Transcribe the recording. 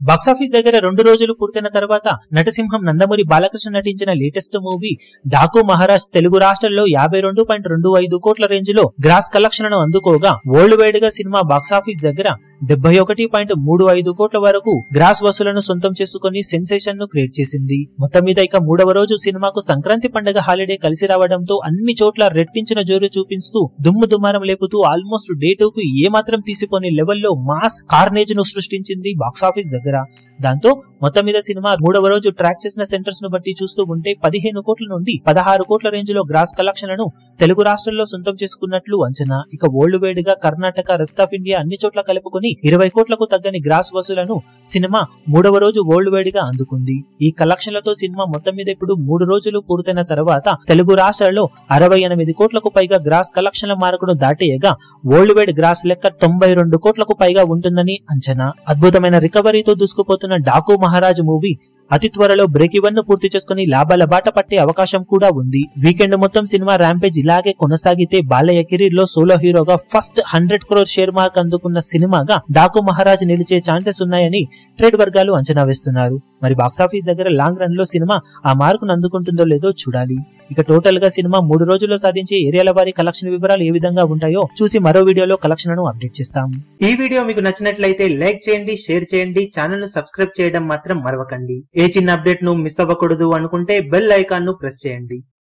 Box office దగ్గర 2 రోజులు పూర్తయిన తర్వాత నటసింహం నందమూరి బాలకృష్ణ నటించిన లేటెస్ట్ మూవీ డాకు మహారాజ్ తెలుగు రాష్ట్రాల్లో 52.25 కోట్ల రేంజ్ లో గ్రాస్ కలెక్షన్లను అందుకోగా వరల్డ్ వైడ్ గా సినిమా బాక్సాఫీస్ దగ్గర 71.35 కోట్ల వరకు గ్రాస్ వసూలను సొంతం చేసుకుని సెన్సేషన్ ను క్రియేట్ చేసింది. మొత్తం మీద ఇక 3వ రోజు సినిమాకు సంక్రాంతి పండుగ హాలిడే కలిసి రావడంతో అన్ని చోట్ల రెట్టించిన జోరు చూపిస్తూ దుమ్ము దుమారం లేపుతూ ఆల్మోస్ట్ డే 2 కు ఏమాత్రం తీసిపోని లెవెల్లో మాస్ కార్నేజ్ ను సృష్టించింది బాక్సాఫీస్ దగ్గర. దాంతో మొత్తం మీద సినిమా 3వ రోజు ట్రాక్ చేసిన సెంటర్స్ ను బట్టి చూస్తూ ఉంటే 15 కోట్ల నుండి 16 కోట్ల రేంజ్ లో గ్రాస్ కలెక్షన్లను తెలుగు రాష్ట్రాల్లో సొంతం చేసుకున్నట్లు అంచనా. ఇక వరల్డ్ వైడ్ గా కర్ణాటక, రెస్ట్ ఆఫ్ ఇండియా అన్ని చోట్ల కలుపుకుని 20 కోట్లకు తగ్గని గ్రాస్ వసూలను సినిమా 3వ రోజు వరల్డ్ వైడ్ గా అందుకుంది. ఈ కలెక్షన్లతో సినిమా మొత్తం మీద ఇప్పుడు 3 రోజులు పూర్తయిన తర్వాత తెలుగు రాష్ట్రాల్లో 68 కోట్లకు పైగా గ్రాస్ కలెక్షన్ల మార్కును దాటేయగా వరల్డ్ వైడ్ గ్రాస్ లెక్క 92 కోట్లకు పైగా ఉంటుందని అంచనా. అద్భుతమైన రికవరీతో దూసుకుపోతున్న డాకు మహారాజ్ మూవీ అతి త్వరలో బ్రేక్ ఈవెన్ ను పూర్తి చేసుకుని లాభాల బాట పట్టే అవకాశం కూడా ఉంది. వీకెండ్ మొత్తం సినిమా ర్యాంపేజ్ ఇలాగే కొనసాగితే బాలయ్య కెరీర్ లో సోలో హీరోగా ఫస్ట్ 100 crore షేర్ మార్క్ అందుకున్న సినిమాగా డాకు మహారాజ్ నిలిచే ఛాన్సెస్ ఉన్నాయని ట్రేడ్ వర్గాలు అంచనా వేస్తున్నారు. మరి బాక్సాఫీస్ దగ్గర లాంగ్ రన్ లో సినిమా ఆ మార్కును అందుకుంటుందో లేదో చూడాలి. ఇక టోటల్ గా సినిమా 3 రోజుల్లో సాధించే ఏరియాల వారి కలెక్షన్ వివరాలు ఏ విధంగా ఉంటాయో చూసి మరో వీడియోలో కలెక్షన్లను అప్డేట్ చేస్తాం. ఈ వీడియో మీకు నచ్చినట్లయితే లైక్ చేయండి, షేర్ చేయండి, ఛానల్ ను సబ్స్క్రైబ్ చేయడం మాత్రం మరవకండి. ఏ చిన్న అప్డేట్ ను మిస్ అవ్వకూడదు అనుకుంటే బెల్ ఐకాన్ ను ప్రెస్ చేయండి.